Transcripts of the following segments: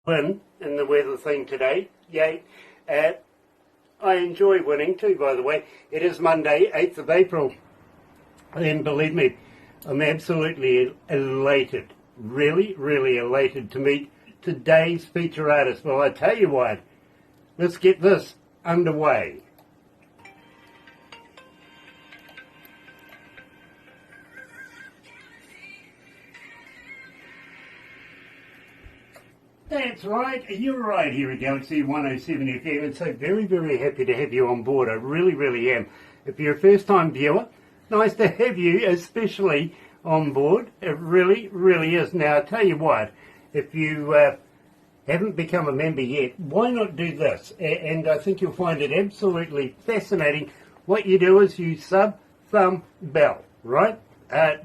Win in the weather thing today. Yay. I enjoy winning too, by the way. It is Monday, 8th of April. And believe me, I'm absolutely elated. Really, really elated to meet today's feature artist. Well, I tell you what, let's get this underway. That's right, you're right here at galaxy107fm, and so very, very happy to have you on board. I really, really am. If you're a first-time viewer, nice to have you especially on board. It really, really is. Now, I tell you what, if you haven't become a member yet, why not do this? And I think you'll find it absolutely fascinating. What you do is you sub, thumb, bell, right?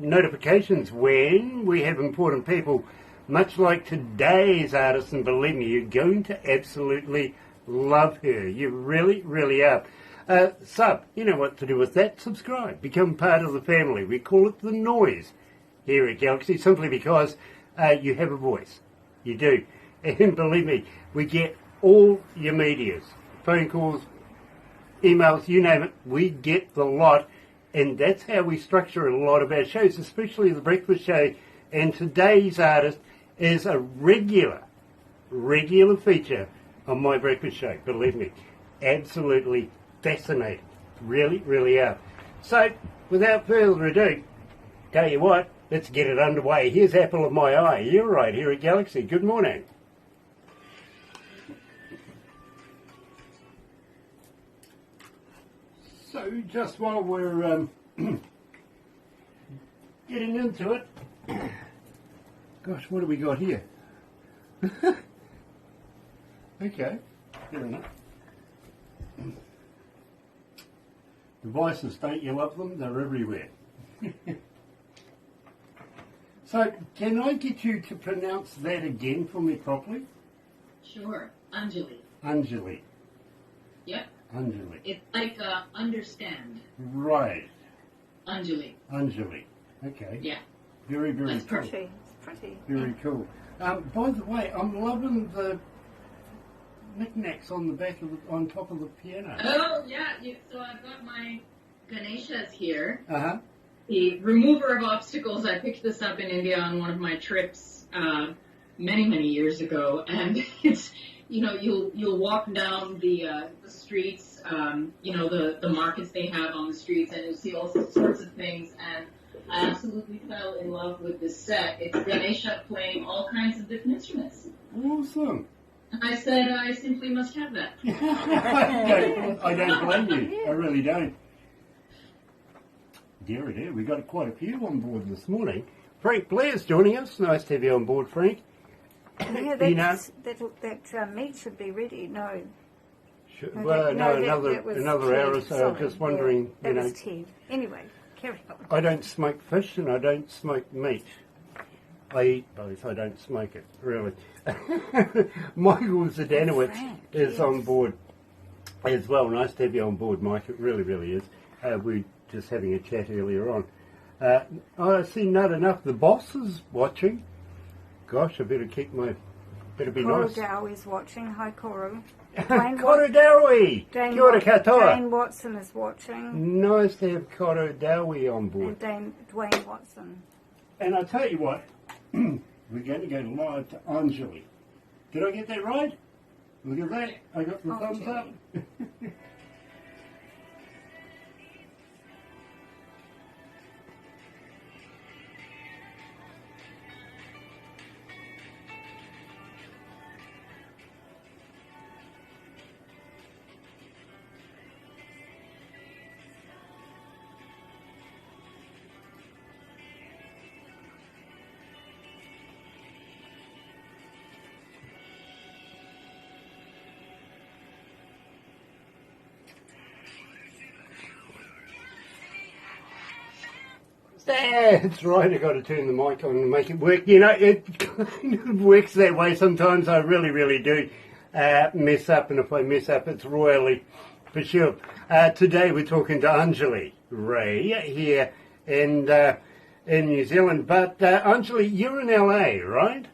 Notifications when we have important people, much like today's artist, and believe me, you're going to absolutely love her. You really, really are. Sub, you know what to do with that. Subscribe, become part of the family. We call it the noise here at Galaxy, simply because you have a voice. You do. And believe me, we get all your medias, phone calls, emails, you name it, we get the lot. And that's how we structure a lot of our shows, especially the breakfast show. And today's artist is a regular feature on my breakfast show. Believe me, absolutely fascinating. Really, really are. So, without further ado, tell you what, let's get it underway. Here's Apple of My Eye. You're right here at Galaxy. Good morning. So, just while we're getting into it, gosh, what have we got here? Okay, fair enough. Devices, don't you love them? They're everywhere. So, can I get you to pronounce that again for me properly? Sure. Anjali. Anjali. Yep. Anjali. It's like understand. Right. Anjali. Anjali. Okay. Yeah. Very, very That's cool. perfect. It's pretty. Very cool. By the way, I'm loving the knickknacks on the back of on top of the piano. Oh, yeah. So I've got my Ganeshas here. Uh-huh. The remover of obstacles. I picked this up in India on one of my trips many, many years ago. And it's, you'll walk down the streets, the markets they have on the streets, and you'll see all sorts of things. And I absolutely fell in love with this set. It's Ganesha playing all kinds of different instruments. Awesome. And I said, I simply must have that. I don't blame you. I really don't. Dear, dear, we got quite a few on board this morning. Frank Blair's joining us. Nice to have you on board, Frank. Yeah, that meat should be ready. No. Well, another hour or so. I'm just wondering, yeah, that was Ted. Anyway, carry on. I don't smoke fish and I don't smoke meat. I eat both. I don't smoke it, really. Michael Zdanowicz is on board as well. Nice to have you on board, Mike. It really, really is. We were just having a chat earlier on. I see not enough. The boss is watching. Gosh, I better be Coro nice. Dow is watching. Hi, Coro. Coro Dowie! Kia ora katoa. Dane Watson is watching. Nice to have Coro Dowie on board. And Dwayne Watson. And I'll tell you what, we're going to go live to Anjali. Did I get that right? Look at that. I got the thumbs up. That's right, I've got to turn the mic on and make it work. It kind of works that way sometimes. I really, really do mess up, and if I mess up, it's royally for sure. Today we're talking to Anjali Ray here in New Zealand. But Anjali, you're in LA, right?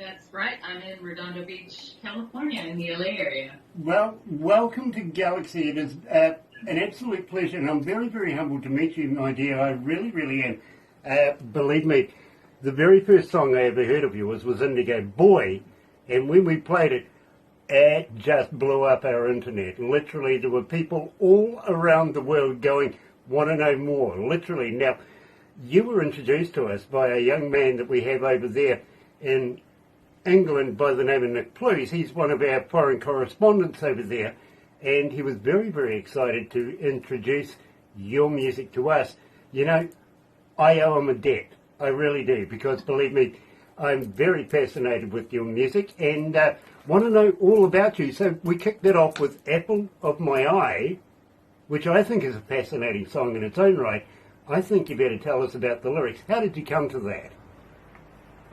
That's right. I'm in Redondo Beach, California, in the LA area. Well, welcome to Galaxy. It is an absolute pleasure, and I'm very, very humbled to meet you, my dear. I really, really am. Believe me, the very first song I ever heard of yours was Indigo Boy, and when we played it, it just blew up our internet. Literally, there were people all around the world going, want to know more, literally. Now, you were introduced to us by a young man that we have over there in England by the name of Nick Plews. He's one of our foreign correspondents over there, and he was very, very excited to introduce your music to us. You know, I owe him a debt. I really do, because believe me, I'm very fascinated with your music and want to know all about you. So we kicked it off with Apple of My Eye, which I think is a fascinating song in its own right. I think you better tell us about the lyrics. How did you come to that?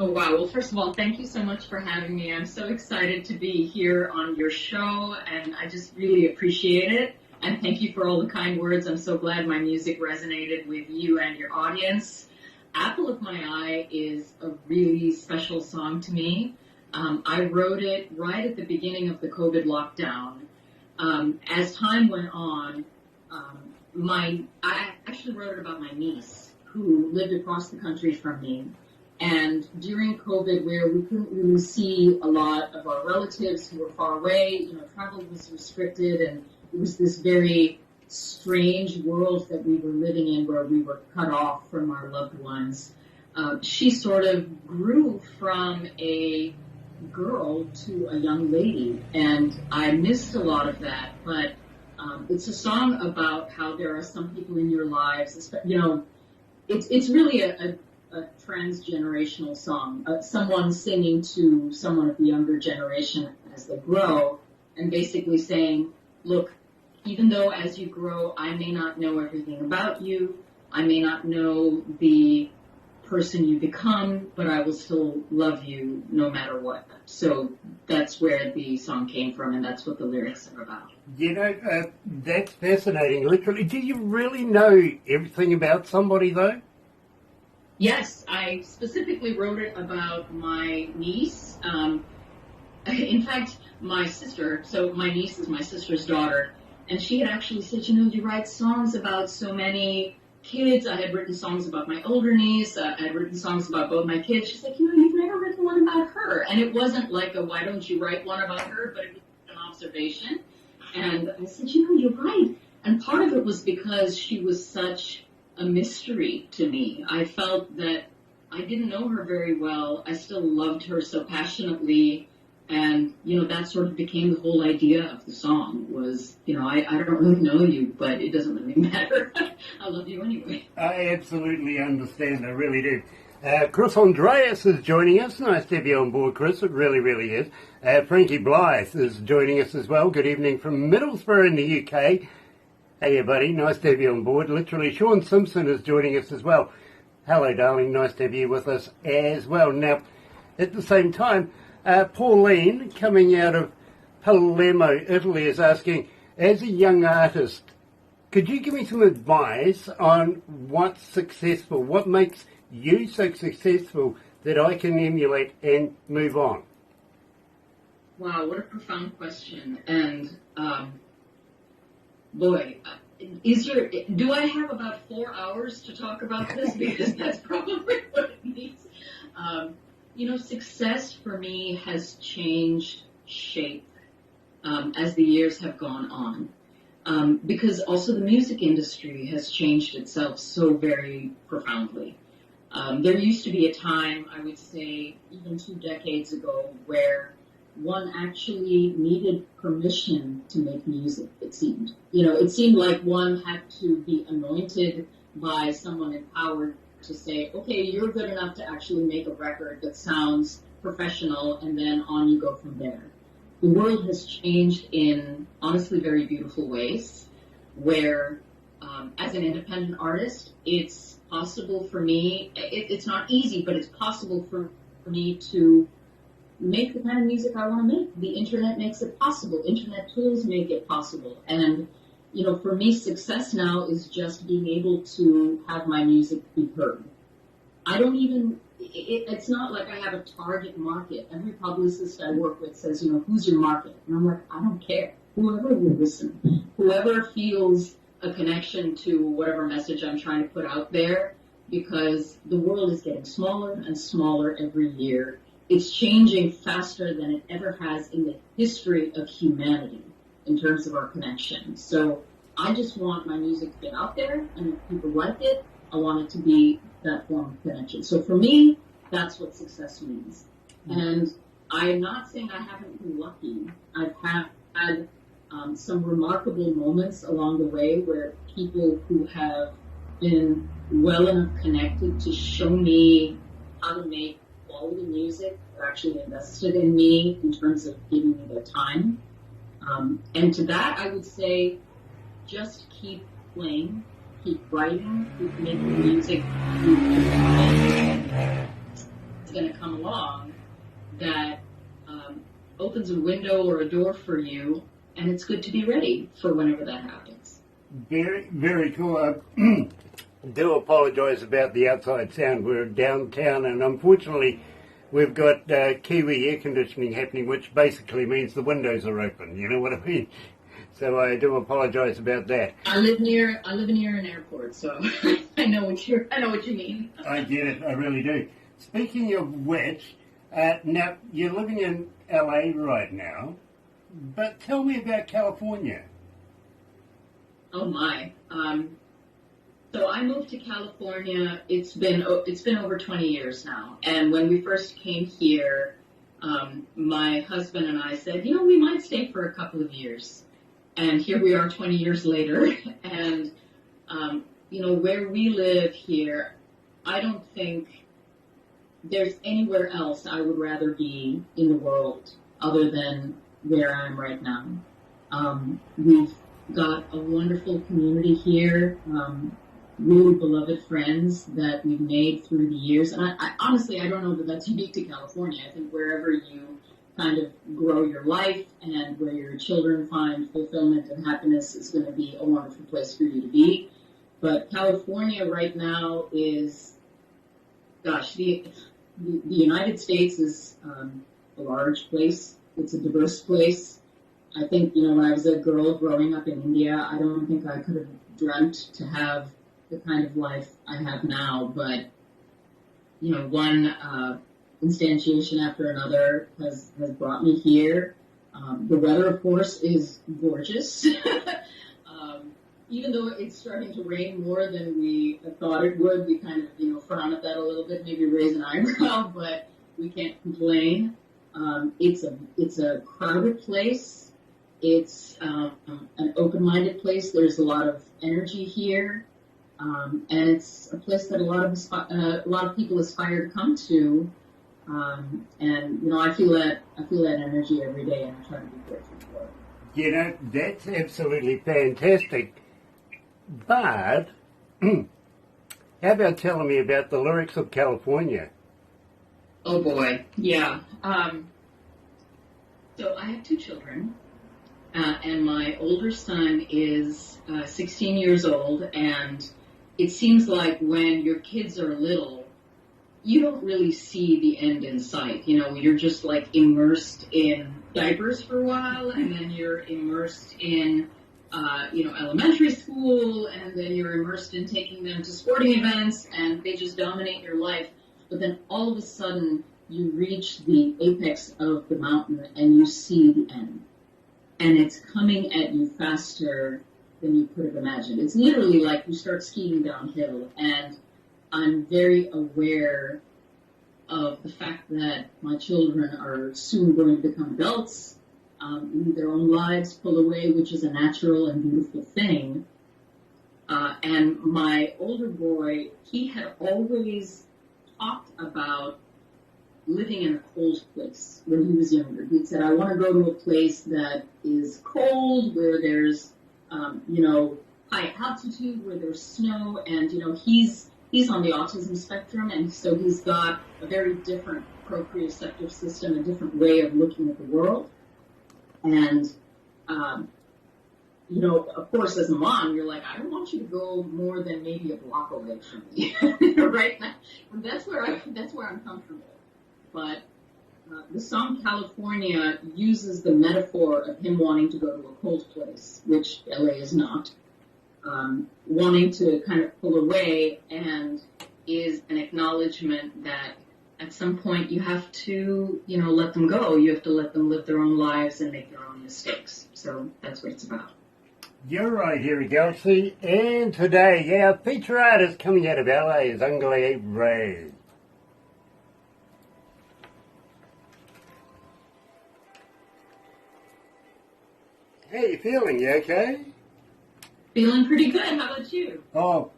Oh, wow. Well, first of all, thank you so much for having me. I'm so excited to be here on your show, and I just really appreciate it. And thank you for all the kind words. I'm so glad my music resonated with you and your audience. Apple of My Eye is a really special song to me. I wrote it right at the beginning of the COVID lockdown. As time went on, I actually wrote it about my niece who lived across the country from me. And during COVID, where we couldn't really see a lot of our relatives who were far away, travel was restricted, and it was this very strange world that we were living in where we were cut off from our loved ones. She sort of grew from a girl to a young lady, and I missed a lot of that, but it's a song about how there are some people in your lives, it's really a transgenerational song, someone singing to someone of the younger generation as they grow, and basically saying, look, even though as you grow, I may not know everything about you, I may not know the person you become, but I will still love you no matter what. So that's where the song came from, and that's what the lyrics are about. That's fascinating. Literally, do you really know everything about somebody, though? Yes, I specifically wrote it about my niece. In fact, my sister, so my niece is my sister's daughter, and she had actually said, you write songs about so many kids. I had written songs about my older niece. I had written songs about both my kids. She's like, you've never written one about her. And it wasn't like a, why don't you write one about her, but it was an observation. And I said, you're right. And part of it was because she was such a mystery to me. I felt that I didn't know her very well. I still loved her so passionately. And, that sort of became the whole idea of the song was, I don't really know you, but it doesn't really matter. I love you anyway. I absolutely understand. I really do. Chris Andreas is joining us. Nice to have you on board, Chris. It really, really is. Frankie Blythe is joining us as well. Good evening from Middlesbrough in the UK. Hey, buddy. Nice to have you on board. Literally, Sean Simpson is joining us as well. Hello, darling. Nice to have you with us as well. Now, at the same time, Pauline, coming out of Palermo, Italy, is asking, as a young artist, could you give me some advice on what's successful? What makes you so successful that I can emulate and move on? Wow, what a profound question. And, boy, do I have about 4 hours to talk about this? Because that's probably what it needs. Success for me has changed shape as the years have gone on. Because also the music industry has changed itself so very profoundly. There used to be a time, I would say, even 2 decades ago, where one actually needed permission to make music, it seemed. It seemed like one had to be anointed by someone empowered to say, okay, you're good enough to actually make a record that sounds professional, and then on you go from there. The world has changed in, honestly, very beautiful ways, where as an independent artist, it's possible for me, it's not easy, but it's possible for me to make the kind of music I want to make. The internet makes it possible. Internet tools make it possible. And, for me, success now is just being able to have my music be heard. I don't even it's not like I have a target market. Every publicist I work with says, who's your market? And I'm like, I don't care. Whoever will listen, whoever feels a connection to whatever message I'm trying to put out there, because the world is getting smaller and smaller every year. It's changing faster than it ever has in the history of humanity in terms of our connection. So I just want my music to get out there, and if people like it, I want it to be that form of connection. So for me, that's what success means. And I'm not saying I haven't been lucky. I've had some remarkable moments along the way where people who have been well enough connected to show me how to make quality music are actually invested in me in terms of giving me their time. And to that, I would say, just keep playing, keep writing, keep making music. It's going to come along that opens a window or a door for you, and it's good to be ready for whenever that happens. Very, very cool. I do apologise about the outside sound. We're downtown, and unfortunately, we've got Kiwi air conditioning happening, which basically means the windows are open. You know what I mean? So I do apologise about that. I live near an airport, so I know what you mean. I get it. I really do. Speaking of which, now you're living in LA right now, but tell me about California. Oh my. So I moved to California. It's been over 20 years now. And when we first came here, my husband and I said, we might stay for a couple of years. And here we are 20 years later. And, where we live here, I don't think there's anywhere else I would rather be in the world other than where I am right now. We've got a wonderful community here. Really beloved friends that we've made through the years. And I honestly, I don't know that that's unique to California. I think wherever you kind of grow your life and where your children find fulfillment and happiness is going to be a wonderful place for you to be. But California right now is, the United States is a large place. It's a diverse place. I think, when I was a girl growing up in India, I don't think I could have dreamt to have the kind of life I have now, but, one instantiation after another has brought me here. The weather, of course, is gorgeous. Even though it's starting to rain more than we thought it would, we kind of, frown at that a little bit, maybe raise an eyebrow, but we can't complain. It's a crowded place. It's an open-minded place. There's a lot of energy here. And it's a place that a lot of people aspire to come to, and I feel that energy every day, and I try to be grateful for it. That's absolutely fantastic. But how about telling me about the lyrics of California? Oh boy, yeah. So I have two children, and my older son is 16 years old, and it seems like when your kids are little, you don't really see the end in sight. You're just like immersed in diapers for a while, and then you're immersed in, elementary school, and then you're immersed in taking them to sporting events, and they just dominate your life. But then all of a sudden, you reach the apex of the mountain, and you see the end. And it's coming at you faster than you could have imagined. It's literally like you start skiing downhill, and I'm very aware of the fact that my children are soon going to become adults, lead their own lives, pull away, which is a natural and beautiful thing. And my older boy, he had always talked about living in a cold place when he was younger. He said, I want to go to a place that is cold, where there's high altitude, where there's snow, and, he's on the autism spectrum, and so he's got a very different proprioceptive system, a different way of looking at the world. And of course, as a mom, you're like, I don't want you to go more than maybe a block away from me, right? That's where I'm comfortable. But the song California uses the metaphor of him wanting to go to a cold place, which LA is not, wanting to kind of pull away, and is an acknowledgement that at some point you have to, let them go. You have to let them live their own lives and make their own mistakes. So that's what it's about. You're right here at Galaxy, and today our feature artist coming out of LA is Anjali May. How you feeling? You okay? Feeling pretty good. How about you? Oh,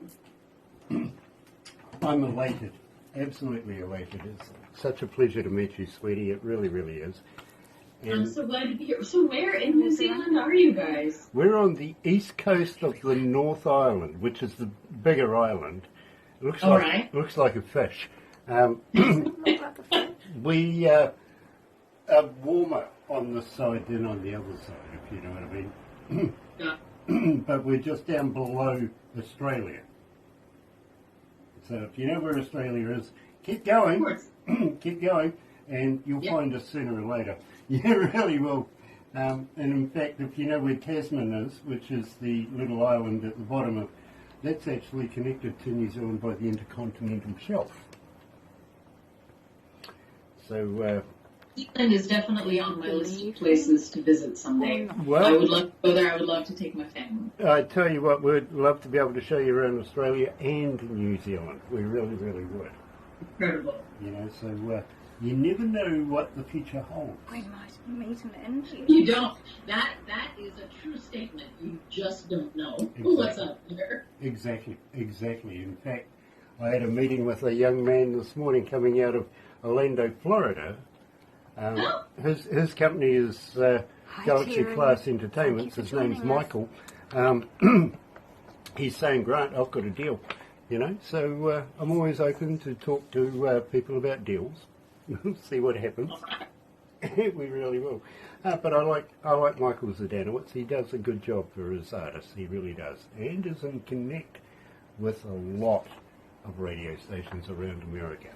I'm elated. Absolutely elated. It's such a pleasure to meet you, sweetie. It really, really is. And I'm so glad to be here. So where in New Zealand are you guys? we're on the east coast of the North Island, which is the bigger island. It looks like a fish. We are warmer on this side than on the other side, if you know what I mean. Yeah. But we're just down below Australia. So if you know where Australia is, keep going. Of course. Keep going, and you'll find us sooner or later. You really will. And in fact, if you know where Tasman is, which is the little island at the bottom of, that's actually connected to New Zealand by the intercontinental shelf. So, New Zealand is definitely on my list of places to visit someday. Well, I would love to go there. I would love to take my family. I tell you what, we'd love to be able to show you around Australia and New Zealand. We really, really would. Incredible. So you never know what the future holds. We might meet an Angie. You don't. That is a true statement. You just don't know what's up there. Exactly. In fact, I had a meeting with a young man this morning coming out of Orlando, Florida. His company is Galaxy Class Entertainment. His name's Michael. He's saying, Grant, I've got a deal. So I'm always open to talk to people about deals. See what happens. We really will. But I like Michael Zdanowicz. He does a good job for his artists. He really does, and is in connect with a lot of radio stations around America.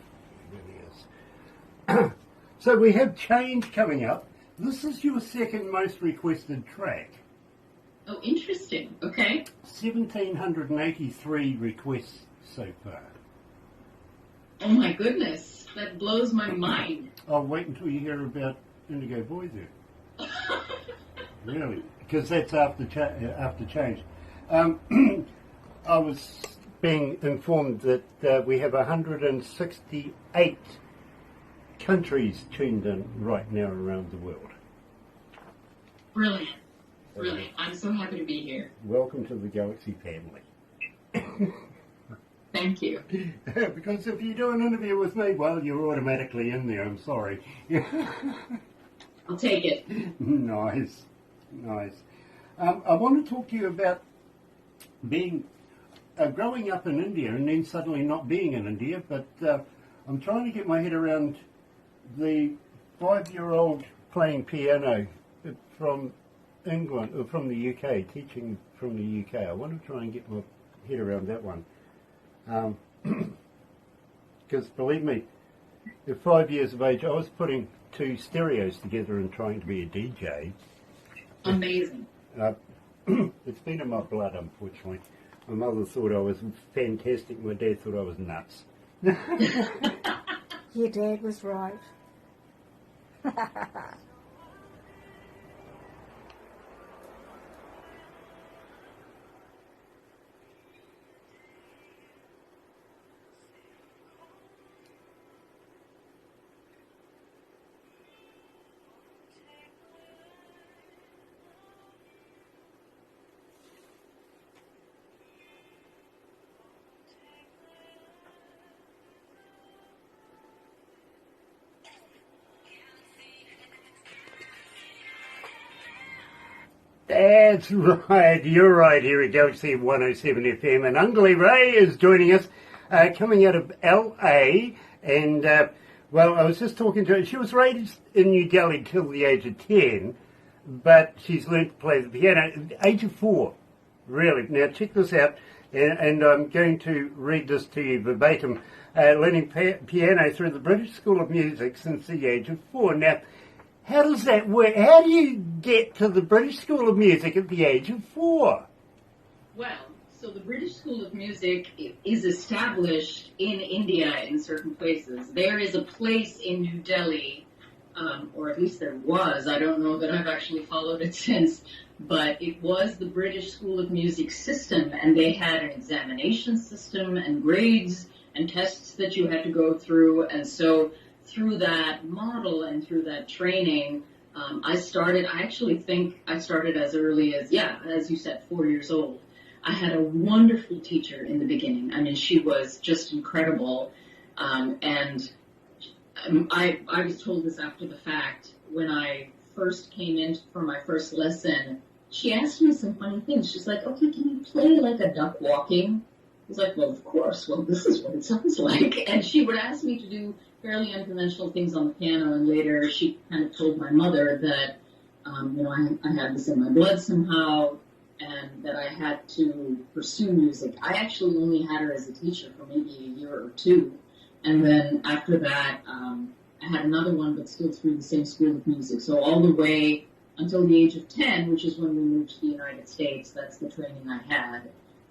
He really is. So we have change coming up. This is your second most requested track. Oh, interesting. Okay. 1,783 requests so far. Oh my goodness, that blows my mind. I'll wait until you hear about Indigo Boy there. Really, because that's after change. I was being informed that we have 168 countries tuned in right now around the world. Brilliant. Brilliant. I'm so happy to be here. Welcome to the Galaxy family. Thank you. Because if you do an interview with me, well, you're automatically in there. I'm sorry. I'll take it. Nice. I want to talk to you about growing up in India and then suddenly not being in India, but I'm trying to get my head around the 5-year-old playing piano from England, or from the UK, teaching from the UK. I want to try and get my head around that one. Because believe me, at 5 years of age, I was putting 2 stereos together and trying to be a DJ. Amazing. It's been in my blood, unfortunately. My mother thought I was fantastic. My dad thought I was nuts. Your dad was right. That's right, you're right here at Galaxy 107 FM, and Anjali May is joining us, coming out of LA, and, well, I was just talking to her. She was raised in New Delhi till the age of 10, but she's learned to play the piano at the age of 4. Really. Now, check this out, and I'm going to read this to you verbatim. Learning piano through the British School of Music since the age of 4. Now, how does that work? How do you get to the British School of Music at the age of 4? Well, so the British School of Music is established in India in certain places. There is a place in New Delhi, or at least there was. I don't know that I've actually followed it since, but it was the British School of Music system, and they had an examination system and grades and tests that you had to go through. And so through that model and through that training, I actually think I started as early as, as you said, 4 years old. I had a wonderful teacher in the beginning. I mean, she was just incredible. And I was told this after the fact. When I first came in for my first lesson, she asked me some funny things. She's like, okay, can you play like a duck walking? I was like, well, of course. Well, this is what it sounds like. And she would ask me to do fairly unconventional things on the piano. And later she kind of told my mother that, I had this in my blood somehow, and that I had to pursue music. I actually only had her as a teacher for maybe a year or two. And then after that, I had another one, but still through the same school of music. So all the way until the age of 10, which is when we moved to the United States, that's the training I had.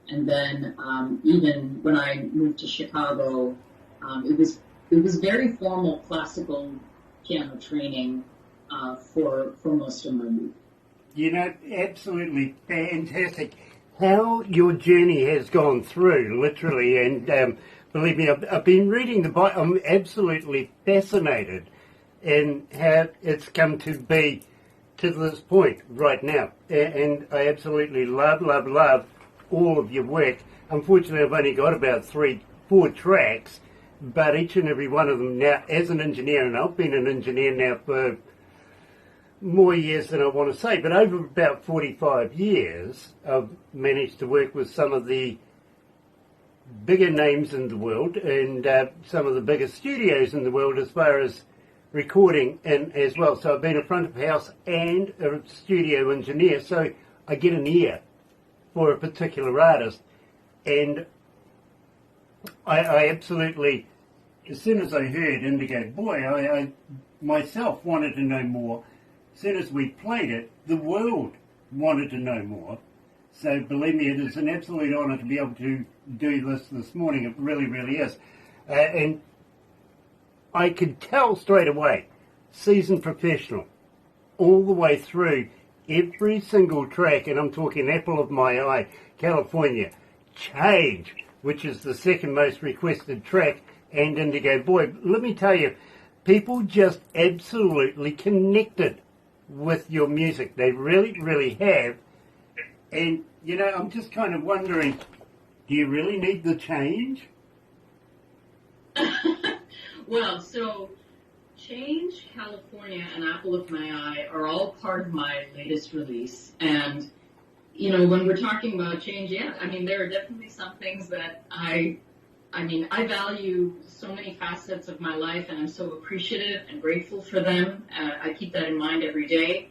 And then even when I moved to Chicago, it was very formal classical piano training for most of my youth. Absolutely fantastic how your journey has gone through, literally, and believe me, I've been reading the Bible. I'm absolutely fascinated in how it's come to be to this point right now, and I absolutely love all of your work. Unfortunately, I've only got about 4 tracks, but each and every one of them now, as an engineer, and I've been an engineer now for more years than I want to say, but over about 45 years, I've managed to work with some of the bigger names in the world and some of the biggest studios in the world as far as recording and as well. So I've been a front of house and a studio engineer, so I get an ear for a particular artist, and I absolutely, as soon as I heard Indigo Boy, I myself wanted to know more. As soon as we played it, the world wanted to know more. So believe me, it is an absolute honour to be able to do this morning. It really, really is. And I could tell straight away, seasoned professional, all the way through every single track, and I'm talking Apple of My Eye, California, Change, which is the second most requested track, and Indigo Boy. Let me tell you, people just absolutely connected with your music. They really, really have. And, I'm just kind of wondering, do you really need the change? Well, so Change, California, and Apple of My Eye are all part of my latest release. And, when we're talking about change, there are definitely some things that I value so many facets of my life, and I'm so appreciative and grateful for them. I keep that in mind every day.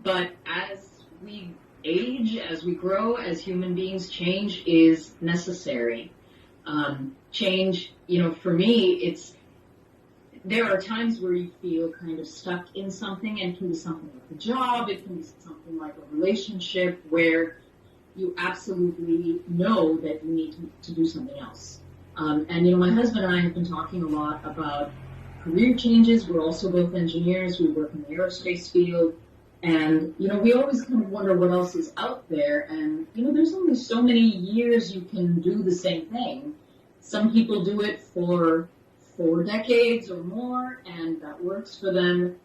But as we age, as we grow, as human beings, change is necessary. Change, for me, there are times where you feel kind of stuck in something, and it can be something like a job, it can be something like a relationship where you absolutely know that you need to do something else. My husband and I have been talking a lot about career changes. We're also both engineers. We work in the aerospace field. And, we always kind of wonder what else is out there. And, there's only so many years you can do the same thing. Some people do it for 4 decades or more, and that works for them.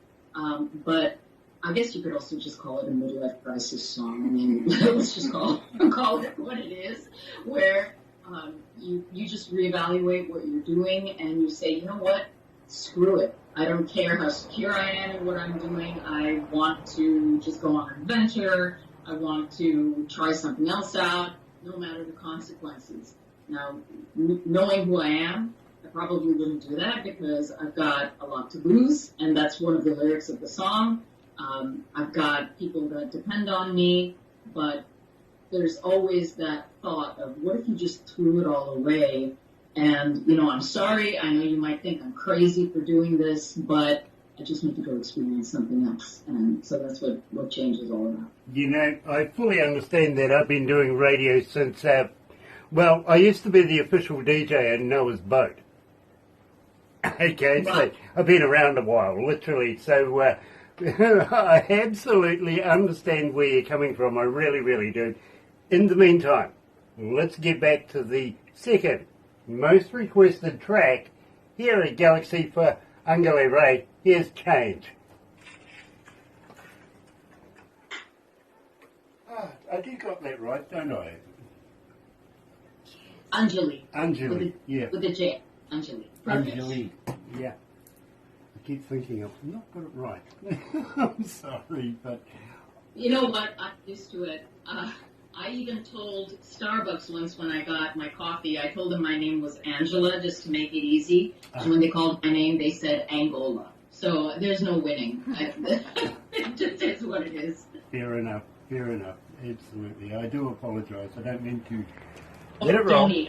But I guess you could also just call it a midlife crisis song. Let's just call it what it is, where you just reevaluate what you're doing and you say, you know what, screw it. I don't care how secure I am in what I'm doing. I want to just go on an adventure. I want to try something else out, no matter the consequences. Now, knowing who I am, I probably wouldn't do that because I've got a lot to lose, and that's one of the lyrics of the song. I've got people that depend on me, but there's always that thought of what if you just threw it all away? And, I'm sorry. I know you might think I'm crazy for doing this, but I just need to go experience something else. And so that's what change is all about. I fully understand that. I've been doing radio since, I used to be the official DJ in Noah's Boat. Okay, so I've been around a while, literally. So I absolutely understand where you're coming from. I really, really do. In the meantime, let's get back to the second most requested track here at Galaxy for Anjali May. Here's Change. I do got that right, don't I? Anjali. Yeah. With a J. Anjali. Perfect. Anjali, yeah. I keep thinking I've not got it right. I'm sorry, but... You know what? I'm used to it. I even told Starbucks once when I got my coffee, I told them my name was Angela just to make it easy. And when they called my name, they said Angola. So there's no winning. It just is what it is. Fair enough. Absolutely. I do apologise. I don't mean to get it wrong.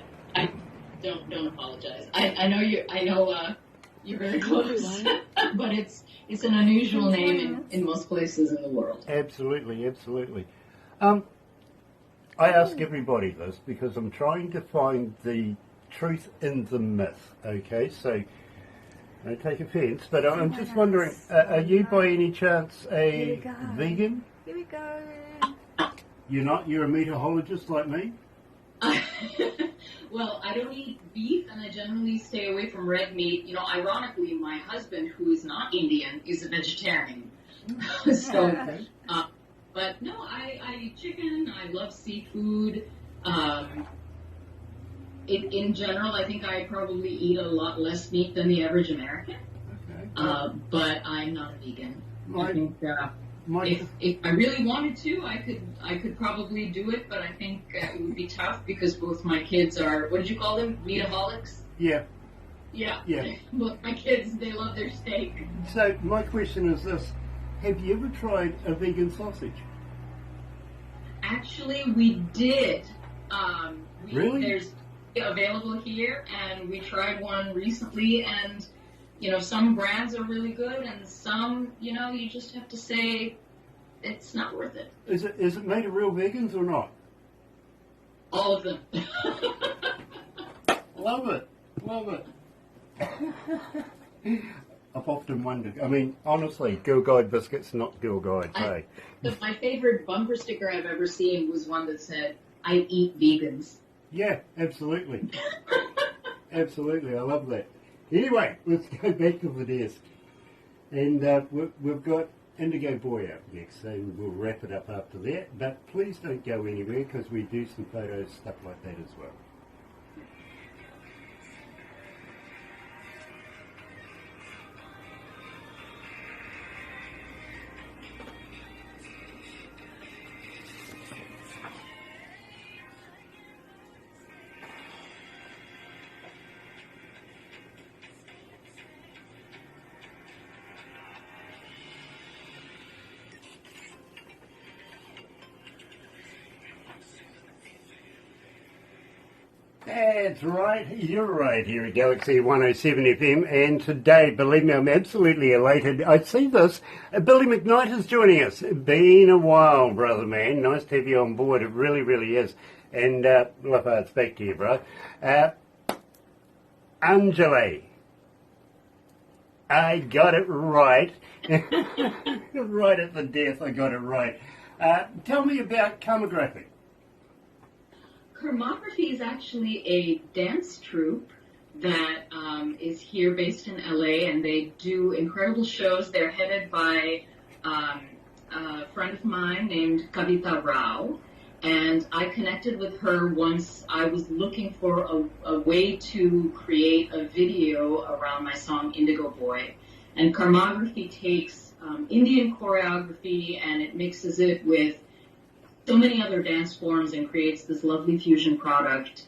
Don't apologize. I know you're very close, but it's an unusual name in most places in the world. Absolutely. I ask everybody this because I'm trying to find the truth in the myth, okay? So, don't take offence, but I'm just wondering, are you by any chance a vegan? Here we go. You're not? You're a meatologist like me? Well, I don't eat beef, and I generally stay away from red meat. Ironically, my husband, who is not Indian, is a vegetarian. So... Okay. But no, I eat chicken. I love seafood. In general, I think I probably eat a lot less meat than the average American. Okay. But I'm not a vegan. I think if I really wanted to, I could probably do it. But I think it would be tough because both my kids are, what did you call them? Meataholics? Yeah. Yeah. Both my kids, they love their steak. So my question is this. Have you ever tried a vegan sausage? Actually, we did. Really? There's available here, and we tried one recently, and, some brands are really good, and some, you just have to say it's not worth it. Is it made of real vegans or not? All of them. Love it. I've often wondered. I mean, honestly, Girl Guide biscuits, not Girl Guide, hey. My favorite bumper sticker I've ever seen was one that said, "I eat vegans." Yeah, absolutely. Absolutely, I love that. Anyway, let's go back to the desk. And we've got Indigo Boy up next, so we'll wrap it up after that. But please don't go anywhere because we do some photos, stuff like that as well. That's right, you're right here at Galaxy 107 FM, and today, believe me, I'm absolutely elated. I see this. Billy McKnight is joining us. Been a while, brother man. Nice to have you on board. It really, really is. And, Laffa, it's back to you, bro. Anjali. I got it right. Right at the death, I got it right. Tell me about Karmography. Karmography is actually a dance troupe that is here based in LA, and they do incredible shows. They're headed by a friend of mine named Kavita Rao, and I connected with her once I was looking for a way to create a video around my song Indigo Boy. And Karmography takes Indian choreography and it mixes it with so many other dance forms and creates this lovely fusion product.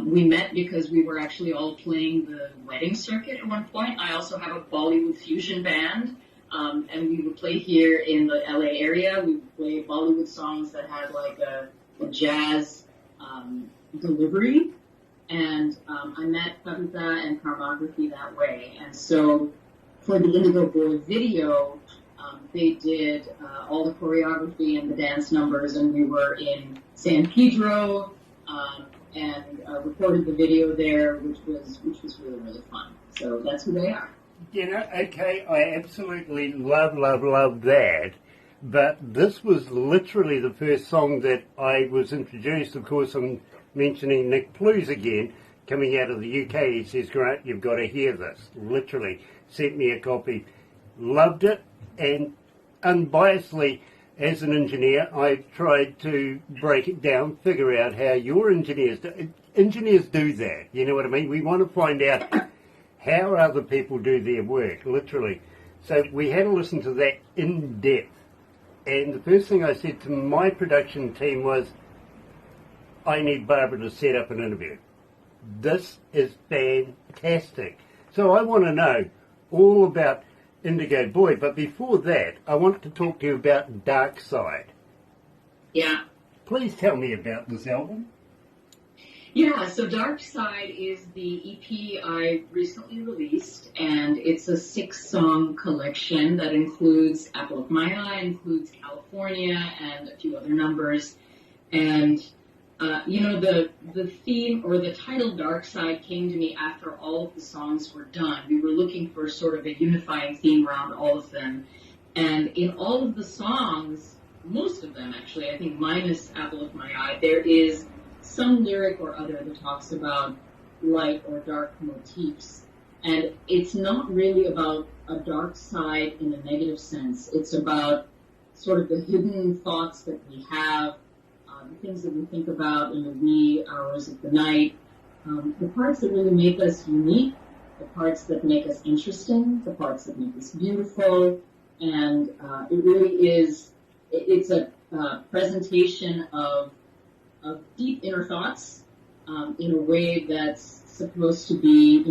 We met because we were actually all playing the wedding circuit at one point. I also have a Bollywood fusion band, and we would play here in the LA area. We would play Bollywood songs that had like a jazz delivery, and I met Kavita and choreography that way. And so for the Indigo Boy video, they did all the choreography and the dance numbers, and we were in San Pedro and recorded the video there, which was really, really fun. So that's who they are. You know, okay, I absolutely love that. But this was literally the first song that I was introduced. Of course, I'm mentioning Nick Plews again, coming out of the UK. He says, Grant, you've got to hear this. Literally, sent me a copy. Loved it, and unbiasedly, as an engineer, I tried to break it down, figure out how your engineers do. Engineers do that, you know what I mean? We want to find out how other people do their work, literally. So we had to listen to that in depth. And the first thing I said to my production team was, I need Barbara to set up an interview. This is fantastic. So I want to know all about Indigo Boy, but before that, I want to talk to you about Dark Side. Yeah. Please tell me about this album. Yeah, so Dark Side is the EP I recently released, and it's a 6-song collection that includes Apple of My Eye, includes California, and a few other numbers. And, the theme, or the title Dark Side, came to me after all of the songs were done. We were looking for sort of a unifying theme around all of them. And in all of the songs, most of them actually, I think minus Apple of My Eye, there is some lyric or other that talks about light or dark motifs. And it's not really about a dark side in a negative sense. It's about sort of the hidden thoughts that we have, the things that we think about in the wee hours of the night, the parts that really make us unique, the parts that make us interesting, the parts that make us beautiful. And it really is, it's a presentation of deep inner thoughts in a way that's supposed to be,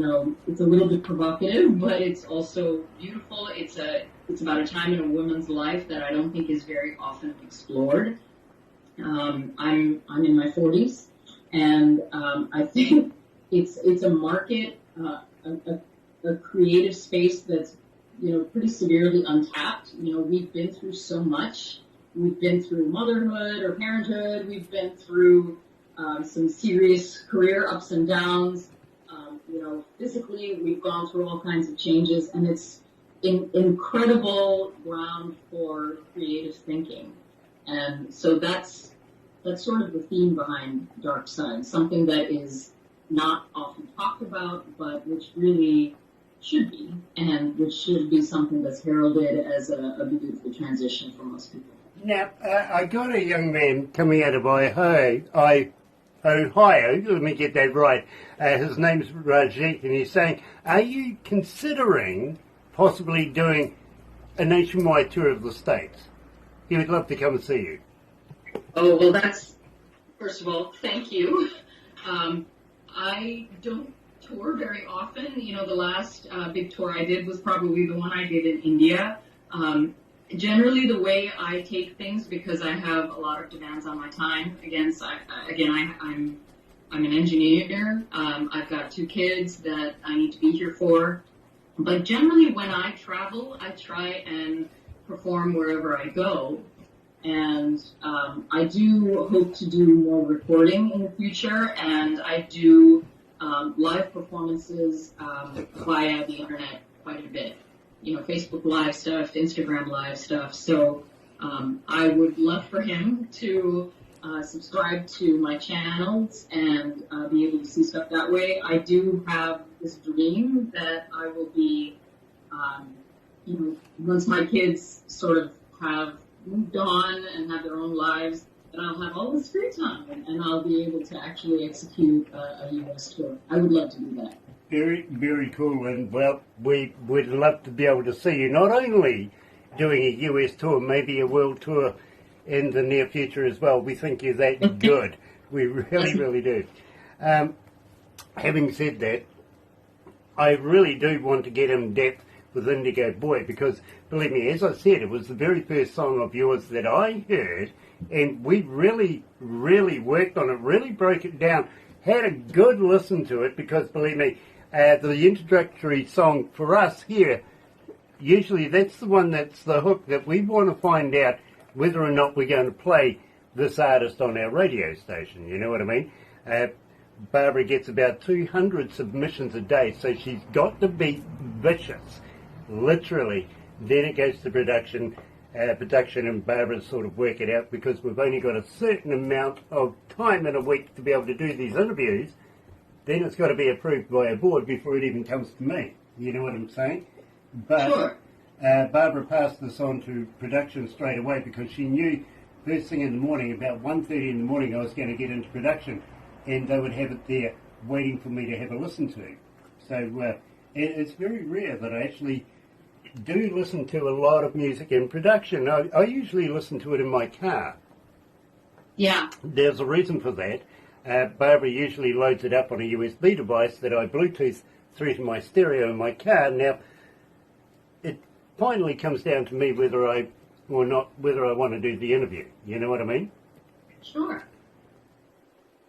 it's a little bit provocative, but it's also beautiful. It's about a time in a woman's life that I don't think is very often explored. I'm in my 40s, and I think it's a market, a creative space that's pretty severely untapped. We've been through so much. We've been through motherhood or parenthood. We've been through some serious career ups and downs. Physically, we've gone through all kinds of changes, and it's incredible ground for creative thinking. And so that's sort of the theme behind Dark Side, something that is not often talked about, but which really should be, and which should be something that's heralded as a beautiful transition for most people. Now, I got a young man coming out of Ohio, let me get that right. His name's Rajit, and he's saying, are you considering possibly doing a nationwide tour of the States? He would love to come and see you. Oh, well, that's, first of all, thank you. I don't tour very often. The last big tour I did was probably the one I did in India. Generally, the way I take things, because I have a lot of demands on my time. I'm an engineer. I've got 2 kids that I need to be here for. But generally, when I travel, I try and perform wherever I go. And I do hope to do more recording in the future, and I do live performances via the internet quite a bit. Facebook Live stuff, Instagram Live stuff. So I would love for him to subscribe to my channels and be able to see stuff that way. I do have this dream that I will be, once my kids sort of have moved on and have their own lives, that I'll have all this free time and I'll be able to actually execute a U.S. tour. I would love to do that. Very, very cool, and well, we would love to be able to see you not only doing a US tour, maybe a world tour in the near future as well. We think you're that good. We really, really do. Having said that, I really do want to get in depth with Indigo Boy, because, believe me, as I said, it was the very first song of yours that I heard, and we really, really worked on it, really broke it down, had a good listen to it, because, believe me, the introductory song for us here, usually that's the one that's the hook that we want to find out whether or not we're going to play this artist on our radio station, you know what I mean? Barbara gets about 200 submissions a day, so she's got to be vicious, literally. Then it goes to production, and Barbara sort of work it out, because we've only got a certain amount of time in a week to be able to do these interviews. Then it's got to be approved by a board before it even comes to me. You know what I'm saying? But Sure. Barbara passed this on to production straight away, because she knew first thing in the morning, about 1:30 in the morning, I was going to get into production, and they would have it there waiting for me to have a listen to. So it's very rare that I actually do listen to a lot of music in production. I usually listen to it in my car. Yeah. There's a reason for that. Barbara usually loads it up on a USB device that I Bluetooth through to my stereo in my car. Now, it finally comes down to me whether I want to do the interview. You know what I mean? Sure.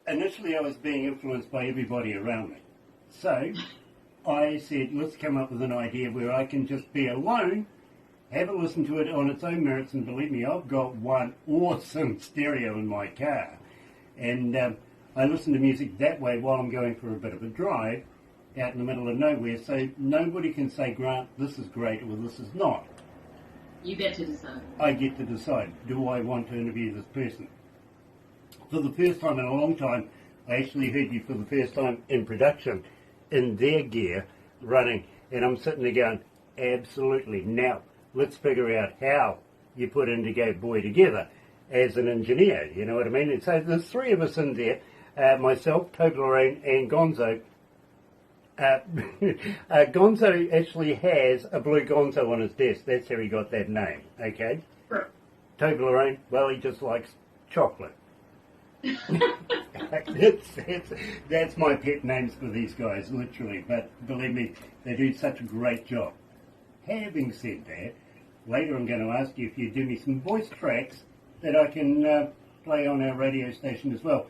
Initially, I was being influenced by everybody around me. So I said, let's come up with an idea where I can just be alone, have a listen to it on its own merits, and believe me, I've got one awesome stereo in my car. And I listen to music that way while I'm going for a bit of a drive out in the middle of nowhere, so nobody can say, Grant, this is great or this is not. You get to decide. I get to decide, do I want to interview this person? For the first time in a long time, I actually heard you for the first time in production, in their gear, running, and I'm sitting there going, absolutely. Now, let's figure out how you put Indigo Boy together as an engineer, you know what I mean? And so there's three of us in there, myself, Toblerone, and Gonzo. Gonzo actually has a blue Gonzo on his desk. That's how he got that name, okay? Sure. Toblerone, well, he just likes chocolate. That's my pet names for these guys, literally. But believe me, they do such a great job. Having said that, later I'm going to ask you if you do me some voice tracks that I can play on our radio station as well.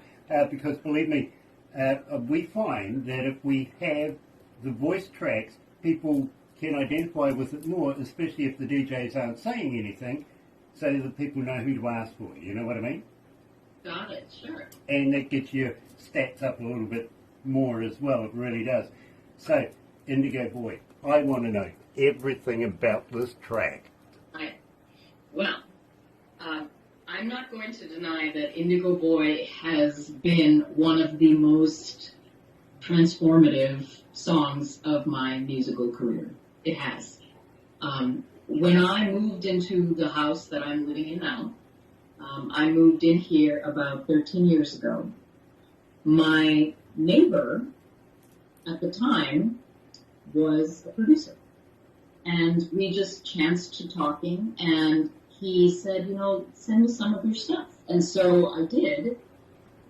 Because believe me, we find that if we have the voice tracks, people can identify with it more, especially if the DJs aren't saying anything, so that people know who to ask for. You know what I mean? Got it, sure. And that gets your stats up a little bit more as well. It really does. So, Indigo Boy, I want to know everything about this track. Well, I'm not going to deny that Indigo Boy has been one of the most transformative songs of my musical career. It has. When I moved into the house that I'm living in now, I moved in here about 13 years ago. My neighbor at the time was a producer. And we just chanced to talking, and he said, send me some of your stuff. And so I did,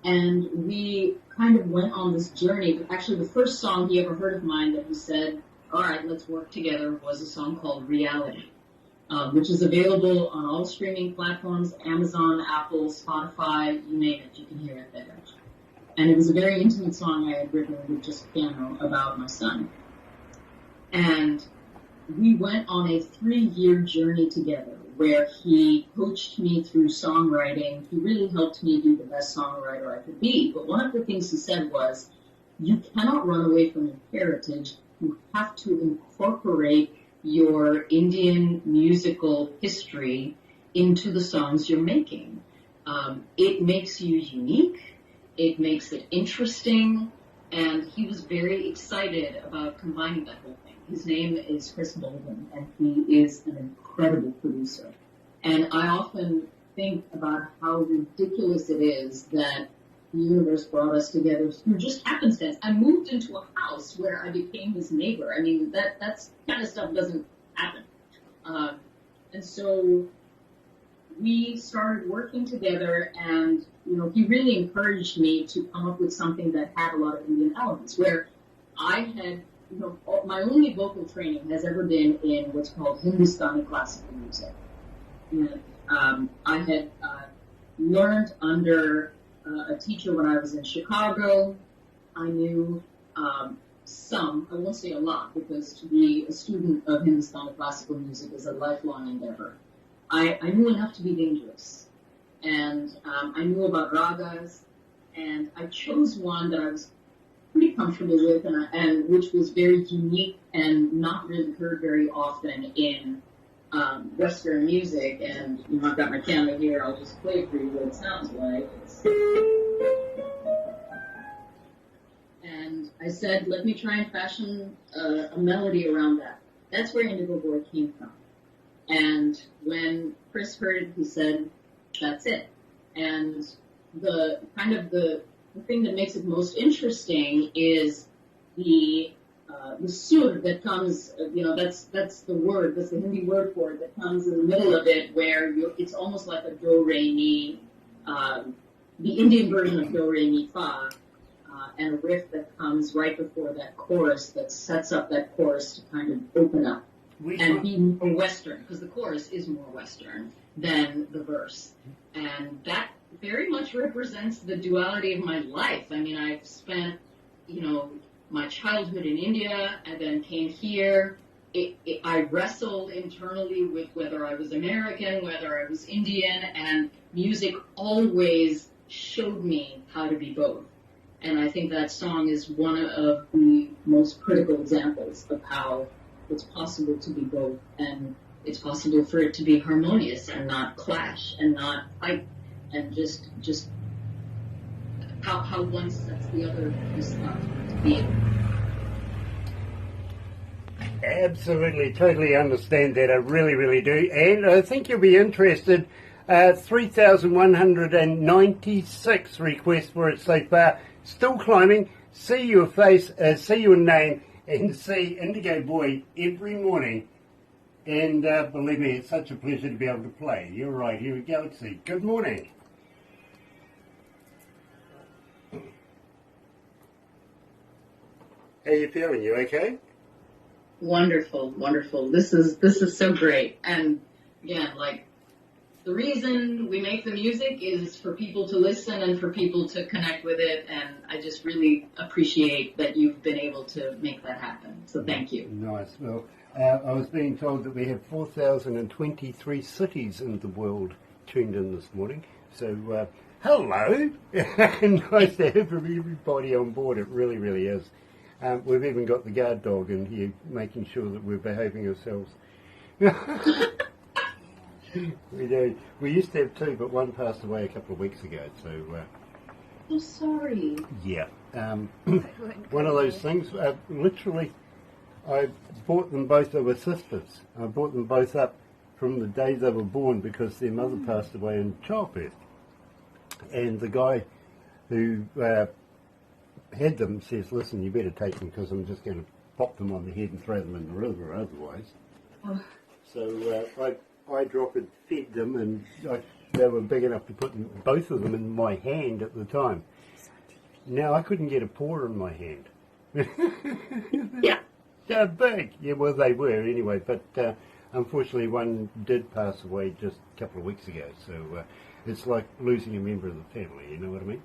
and we kind of went on this journey. Actually, the first song he ever heard of mine that he said, all right, let's work together, was a song called Reality, which is available on all streaming platforms, Amazon, Apple, Spotify, you name it, you can hear it there. And it was a very intimate song I had written with just piano about my son. And we went on a 3-year journey together where he coached me through songwriting. He really helped me be the best songwriter I could be. But one of the things he said was, you cannot run away from your heritage. You have to incorporate your Indian musical history into the songs you're making. It makes you unique. It makes it interesting. And he was very excited about combining that whole thing. His name is Chris Bolden, and he is an incredible producer. And I often think about how ridiculous it is that the universe brought us together through just happenstance. I moved into a house where I became his neighbor. I mean, that's kind of stuff doesn't happen. And so we started working together, and he really encouraged me to come up with something that had a lot of Indian elements, where I had my only vocal training has ever been in what's called Hindustani classical music. And I had learned under a teacher when I was in Chicago. I knew some, I won't say a lot, because to be a student of Hindustani classical music is a lifelong endeavor. I knew enough to be dangerous. And I knew about ragas, and I chose one that I was pretty comfortable with, and which was very unique and not really heard very often in Western music. And I've got my camera here. I'll just play it for you what it sounds like. And I said, let me try and fashion a melody around that. That's where Indigo Boy came from. And when Chris heard it, he said, that's it. And the thing that makes it most interesting is the sur that comes, that's the word, that's the Hindi word for it, that comes in the middle of it, where it's almost like a do, re, mi, the Indian version of do, re, mi, fa, and a riff that comes right before that chorus that sets up that chorus to kind of open up and be more Western, because the chorus is more Western than the verse. And that very much represents the duality of my life. I mean, I've spent, my childhood in India and then came here. I wrestled internally with whether I was American, whether I was Indian, and music always showed me how to be both. And I think that song is one of the most critical examples of how it's possible to be both, and it's possible for it to be harmonious and not clash and not fight, and just how one sets the other piece up to be. Absolutely, totally understand that. I really, really do. And I think you'll be interested. 3,196 requests for it so far. Still climbing. See your face, see your name, and see Indigo Boy every morning. And believe me, it's such a pleasure to be able to play. You're right here at Galaxy. Good morning. How you feeling? You okay? Wonderful, wonderful. This is so great. And again, the reason we make the music is for people to listen and for people to connect with it. And I just really appreciate that you've been able to make that happen. So thank you. Nice. Well, I was being told that we have 4,023 cities in the world tuned in this morning. So, hello. Nice to have everybody on board. It really, really is. We've even got the guard dog in here making sure that we're behaving ourselves. We do. We used to have two, but one passed away a couple of weeks ago. So. I'm sorry. Yeah. One of those things. Literally, I bought them both. They were sisters. I brought them both up from the day they were born because their mother passed away in childbirth. And the guy who had them says, "Listen, you better take them because I'm just going to pop them on the head and throw them in the river otherwise." So I dropped and fed them, and they were big enough to put both of them in my hand at the time. Now I couldn't get a paw in my hand. Yeah. They're big. Yeah, well, they were anyway, but unfortunately one did pass away just a couple of weeks ago, so it's like losing a member of the family, you know what I mean?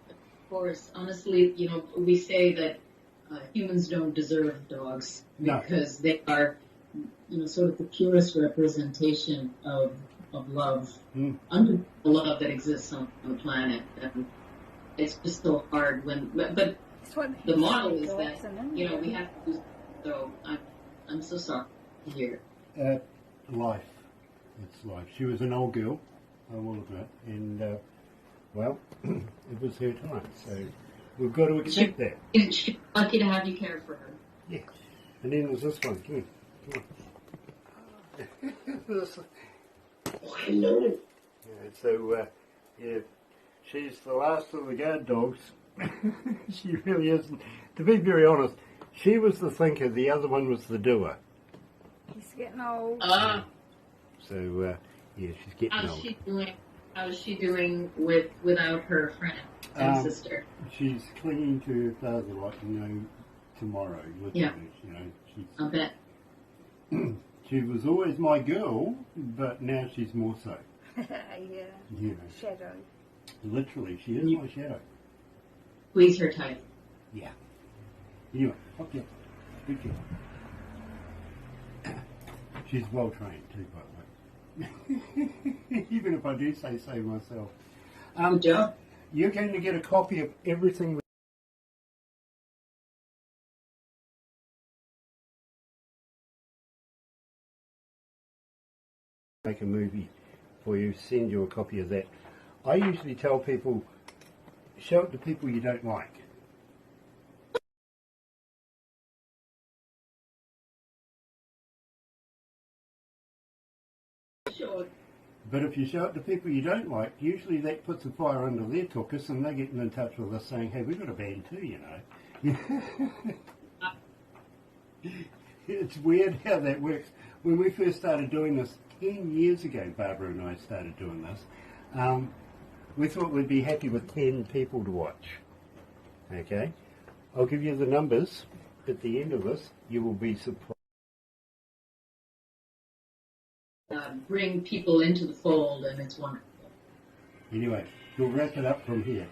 Of course. Honestly, we say that humans don't deserve dogs because they are, sort of the purest representation of love, unconditional love that exists on the planet. And it's just so hard but the model is that, we have to do so. I'm so sorry to hear. Life. It's life. She was an old girl, I will admit, and, well, it was her time, so we've got to accept that. She's lucky to have you care for her. Yeah. And then there's this one. Come on. Hello. Yeah, so, she's the last of the guard dogs. She really isn't. To be very honest, she was the thinker, the other one was the doer. He's getting old. So, she's getting old. How's she doing without her friend and sister? She's clinging to her father like no tomorrow. Literally, Yeah. you know, I bet. she was always my girl, but now she's more so. Yeah. You know, Shadow. literally, she is my shadow. Squeeze her tight. Yeah. Anyway, okay. Good job. She's well trained too, by the way. Even if I do say so myself. Good job. You're going to get a copy of everything. Make a movie for you, send you a copy of that. I usually tell people, show it to people you don't like. Sure. But if you show it to people you don't like, usually that puts a fire under their tuchus and they're getting in touch with us saying, hey, we've got a band too, you know. It's weird how that works. When we first started doing this 10 years ago, Barbara and I started doing this, we thought we'd be happy with 10 people to watch. Okay? I'll give you the numbers at the end of this. You will be surprised. Bring people into the fold, and it's wonderful. Anyway, we'll wrap it up from here.